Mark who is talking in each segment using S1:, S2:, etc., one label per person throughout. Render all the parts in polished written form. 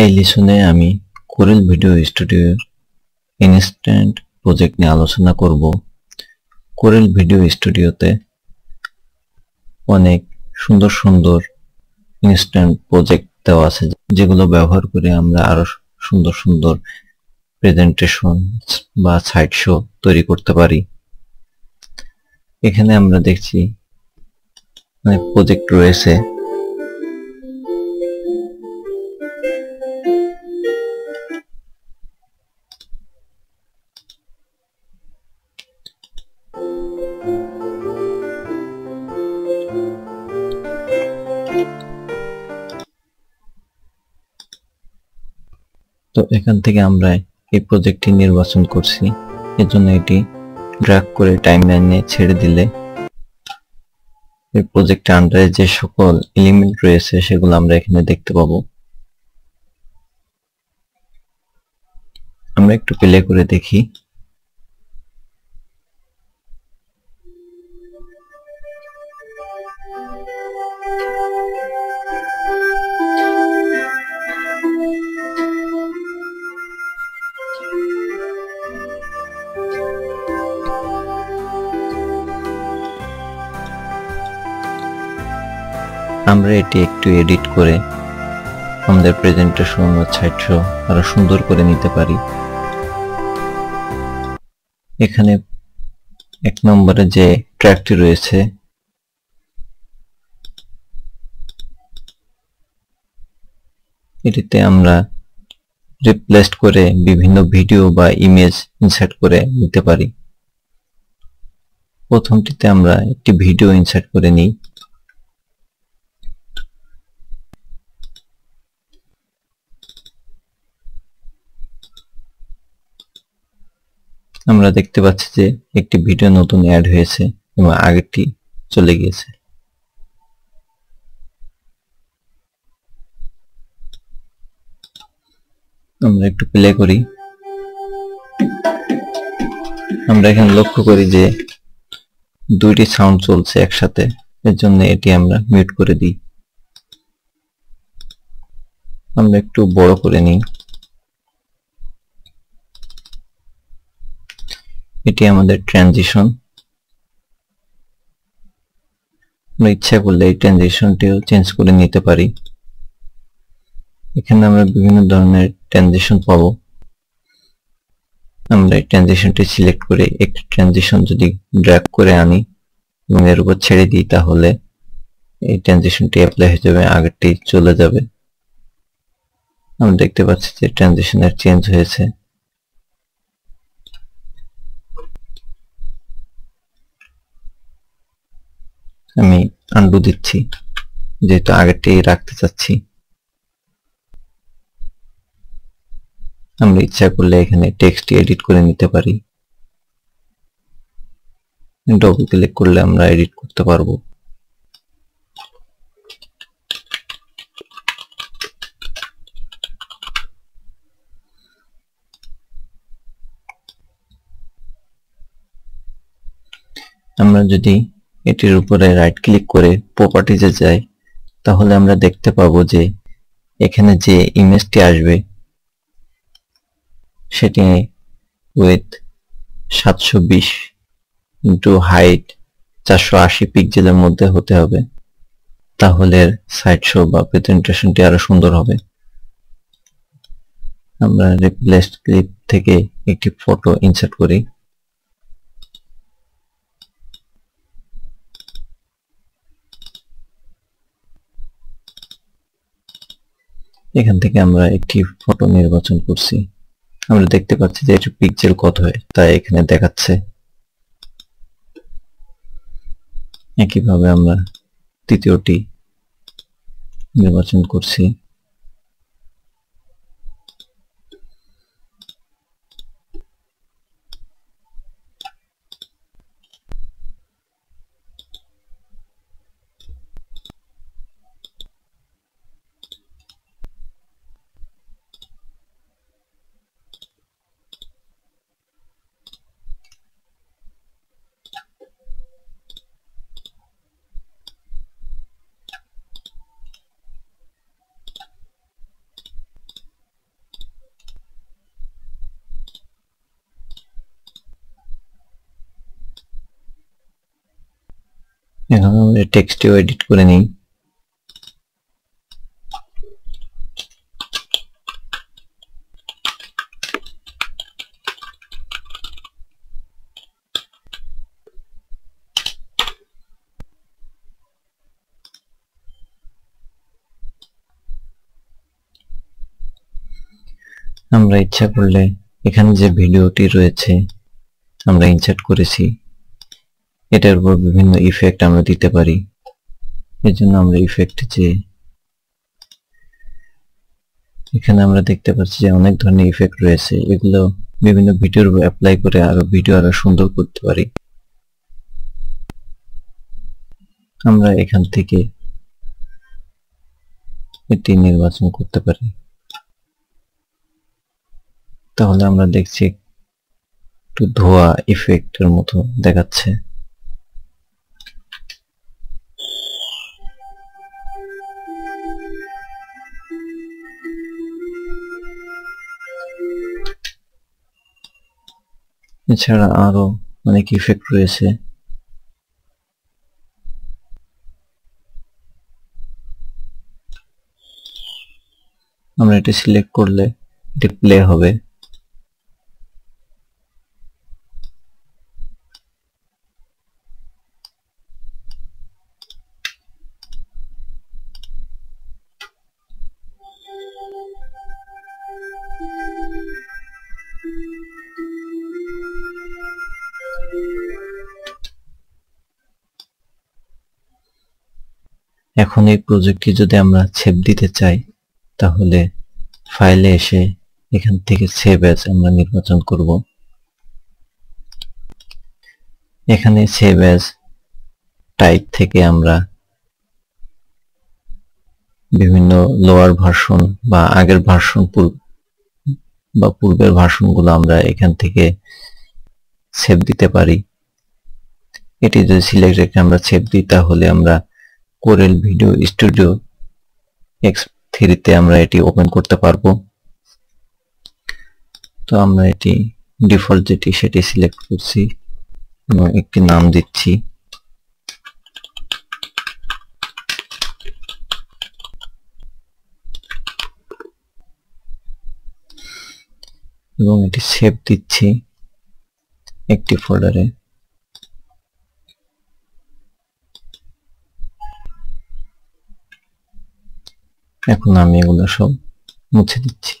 S1: এই লেসনে আমি Corel video স্টুডিওর ইনস্ট্যান্ট প্রজেক্ট নিয়ে আলোচনা করব। কোরেল ভিডিও স্টুডিওতে অনেক সুন্দর সুন্দর ইনস্ট্যান্ট প্রজেক্ট দেওয়া আছে, যেগুলো ব্যবহার করে আমরা আরো সুন্দর সুন্দর প্রেজেন্টেশন বা সাইট শো তৈরি করতে পারি। এখানে আমরা দেখছি অনেক প্রজেক্ট রয়েছে। তো এখান থেকে আমরা এই প্রজেক্টটি নির্বাচন করছি। এর জন্য এটি ড্র্যাগ করে টাইমলাইনে ছেড়ে দিলে এই প্রজেক্টের আন্ডারে যে সকল এলিমেন্ট রয়েছে সেগুলো আমরা এখানে দেখতে পাবো। আমরা একটু প্লে করে দেখি। আমরা এটি একটু এডিট করে আমাদের প্রেজেন্টেশন বা সাইট শো আরো সুন্দর করে নিতে পারি। এখানে এক নম্বরে যে ট্র্যাকটি রয়েছে এটিতে আমরা রিপ্লেস করে বিভিন্ন ভিডিও বা ইমেজ ইনসার্ট করে নিতে পারি। প্রথমটিতে আমরা একটি ভিডিও ইনসার্ট করে নিই। আমরা দেখতে পাচ্ছি যে একটি ভিডিও নতুন অ্যাড হয়েছে এবং আগেরটি চলে গিয়েছে। আমরা একটু প্লে করি। আমরা এখানে লক্ষ্য করি যে দুইটি সাউন্ড চলছে একসাথে, এর জন্য এটি আমরা মিউট করে দিই। আমরা একটু বড় করে নিই। এটি আমাদের ট্রানজিশন। আমরা ইচ্ছা করলে এই ট্রানজিশনটিও চেঞ্জ করে নিতে পারি। এখানে আমরা বিভিন্ন ধরনের ট্রানজিশন পাবো। আমরা এই ট্রানজিশনটি সিলেক্ট করে একটি ট্রানজিশন যদি ড্র্যাগ করে আনি এবং এর উপর ছেড়ে দিই, তাহলে এই ট্রানজিশনটি অ্যাপ্লাই হয়ে যাবে, আগেরটি চলে যাবে। আমরা দেখতে পাচ্ছি যে ট্রানজিশনের চেঞ্জ হয়েছে। আমি আনডু দিচ্ছি, যেহেতু আগেরটি রাখতে চাচ্ছি। আমরা ইচ্ছা করলে এখানে টেক্সট এডিট করে নিতে পারি। ডবল ক্লিক করলে আমরা এডিট করতে পারবো। আমরা যদি এটির উপরে রাইট ক্লিক করে প্রপার্টিজে যাই, তাহলে আমরা দেখতে পাবো যে এখানে যে ইমেজটি আসবে সেটি উইথ 720 ইন্টু হাইট 480 পিক্সেলের মধ্যে হতে হবে, তাহলে সাইট শো বা প্রেজেন্টেশনটি আরো সুন্দর হবে। আমরা রিপ্লেস ক্লিপ থেকে একটি ফটো ইনসার্ট করি। এখান থেকে আমরা একটি ফটো নির্বাচন করছি। আমরা দেখতে পাচ্ছি যে এটির পিক্সেল কত হয় তাই এখানে দেখাচ্ছে। একইভাবে আমরা তৃতীয়টি নির্বাচন করছি। এখন আমরা টেক্সটও এডিট করে নিই। আমরা ইচ্ছা করলে এখানে যে ভিডিওটি রয়েছে আমরা ইনসার্ট করেছি এটার উপর বিভিন্ন ইফেক্ট আমরা দিতে পারি। এর জন্য আমরা ইফেক্ট যে এখানে আমরা দেখতে পাচ্ছি যে অনেক ধরনের ইফেক্ট রয়েছে, এগুলো বিভিন্ন ভিডিওর উপর অ্যাপ্লাই করে আরো ভিডিও আরো সুন্দর করতে পারি। আমরা এখান থেকে এটি নির্বাচন করতে পারি, তাহলে আমরা দেখছি একটু ধোয়া ইফেক্টের মতো দেখাচ্ছে। এছাড়া আরো অনেক ইফেক্ট রয়েছে। আমরা এটি সিলেক্ট করলে এটি প্লে হবে। এখন এই প্রজেক্টটি যদি আমরা সেভ দিতে চাই তাহলে ফাইলে এসে এখান থেকে সেভ অ্যাজ আমরা নির্বাচন করব। এখানে সেভ অ্যাজ টাইপ থেকে আমরা বিভিন্ন লোয়ার ভার্সন বা আগের ভার্সন বা পূর্বের ভার্সনগুলো আমরা এখান থেকে সেভ দিতে পারি। এটি যদি সিলেক্ট রেখে আমরা সেভ দিই তাহলে আমরা কোরেল ভিডিও স্টুডিও X3 তে আমরা এটি ওপেন করতে পারবো। তো আমরা এটি ডিফল্ট যেটি সেটি সিলেক্ট করছি এবং একটি নাম দিচ্ছি। এবং এটি সেভ দিচ্ছি একটি ফোল্ডারে। এখন আমি এগুলো সব মুছে দিচ্ছি।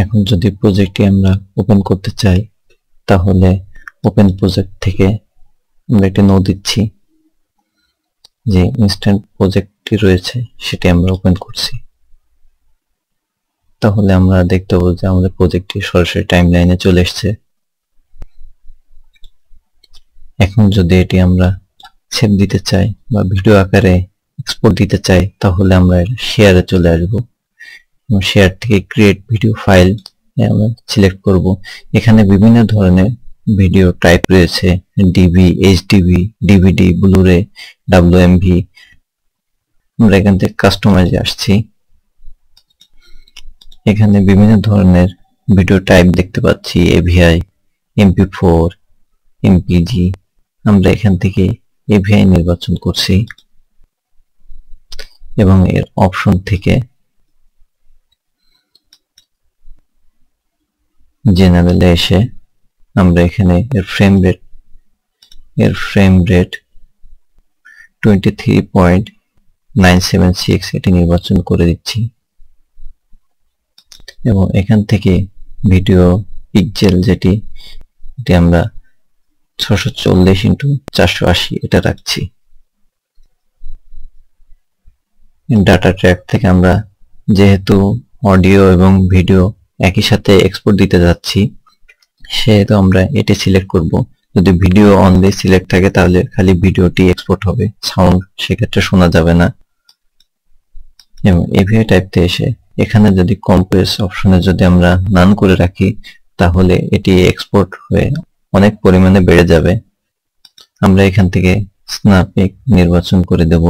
S1: এখন যদি প্রজেক্টটি আমরা ওপেন করতে চাই তাহলে ওপেন প্রজেক্ট থেকে আমরা একটা নো দিচ্ছি, যে ইনস্ট্যান্ট প্রজেক্টটি রয়েছে সেটি আমরা ওপেন করছি। তাহলে আমরা দেখতে পাবো যে আমাদের প্রজেক্টটি সরাসরি টাইমলাইনে চলে এসেছে। এখন যদি এটি আমরা সেভ দিতে চাই বা ভিডিও আকারে এক্সপোর্ট দিতে চাই তাহলে আমরা শেয়ারে চলে আসবো এবং শেয়ার থেকে ক্রিয়েট ভিডিও ফাইল আমরা সিলেক্ট করব। এখানে বিভিন্ন ধরনের ভিডিও টাইপ রয়েছে, ডিভি, এইচডিভি, ডিভিডি, ব্লুরে, ডাব্লিউএমভি। আমরা এখান থেকে কাস্টমাইজে আসছি। এখানে বিভিন্ন ধরনের ভিডিও টাইপ দেখতে পাচ্ছি, এভিআই, এমপি4, এমপিজি। আমরা এখান থেকে এভিআই নির্বাচন করছি এবং এর অপশন থেকে জেনারেলে এসে আমরা এখানে এর ফ্রেম রেট 23.976 এটি নির্বাচন করে দিচ্ছি এবং এখান থেকে ভিডিও পিক্সেল যেটি আমরা 640x480 এটা রাখছি। ডাটা ট্র্যাক থেকে আমরা যেহেতু অডিও এবং ভিডিও একই সাথে এক্সপোর্ট দিতে যাচ্ছি সেহেতু আমরা এটি সিলেক্ট করব। যদি ভিডিও অনলি সিলেক্ট থাকে তাহলে খালি ভিডিওটি এক্সপোর্ট হবে, সাউন্ড সেক্ষেত্রে শোনা যাবে না। এবং এভিআই টাইপতে এসে এখানে যদি কম্প্রেস অপশনে যদি আমরা নান করে রাখি তাহলে এটি এক্সপোর্ট হয়ে অনেক পরিমাণে বেড়ে যাবে। আমরা এখান থেকে স্ন্যাপিক নির্বাচন করে দেব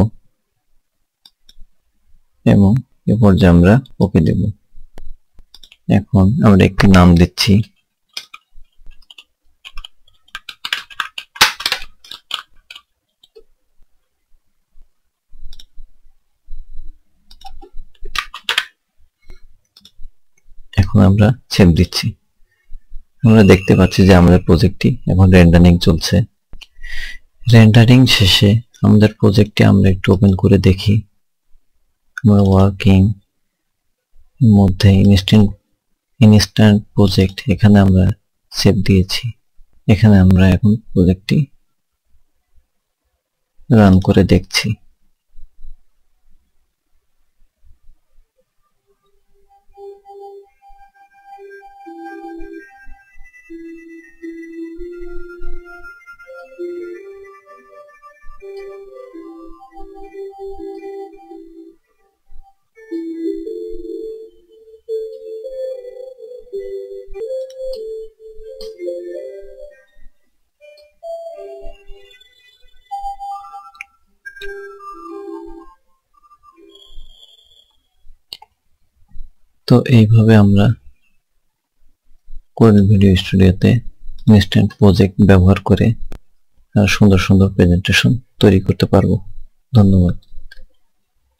S1: এবং এ পর্যায়ে আমরা ওকে দেব। এখন আমরা একটি নাম দিচ্ছি। এখন আমরা সেভ দিচ্ছি। আমরা দেখতে পাচ্ছি যে আমাদের প্রজেক্টটি এখন রেন্ডারিং চলছে। রেন্ডারিং শেষে আমাদের প্রজেক্টটি আমরা একটু ওপেন করে দেখি। আমরা ওয়ার্কিং মধ্যে ইনস্ট্যান্ট প্রজেক্ট এখানে আমরা সেভ দিয়েছি। এখানে আমরা এখন প্রজেক্টটি রান করে দেখছি। তো এইভাবে আমরা কোরেল ভিডিও স্টুডিওতে ইনস্ট্যান্ট প্রজেক্ট ব্যবহার করে সুন্দর সুন্দর প্রেজেন্টেশন তৈরি করতে পারবো। ধন্যবাদ।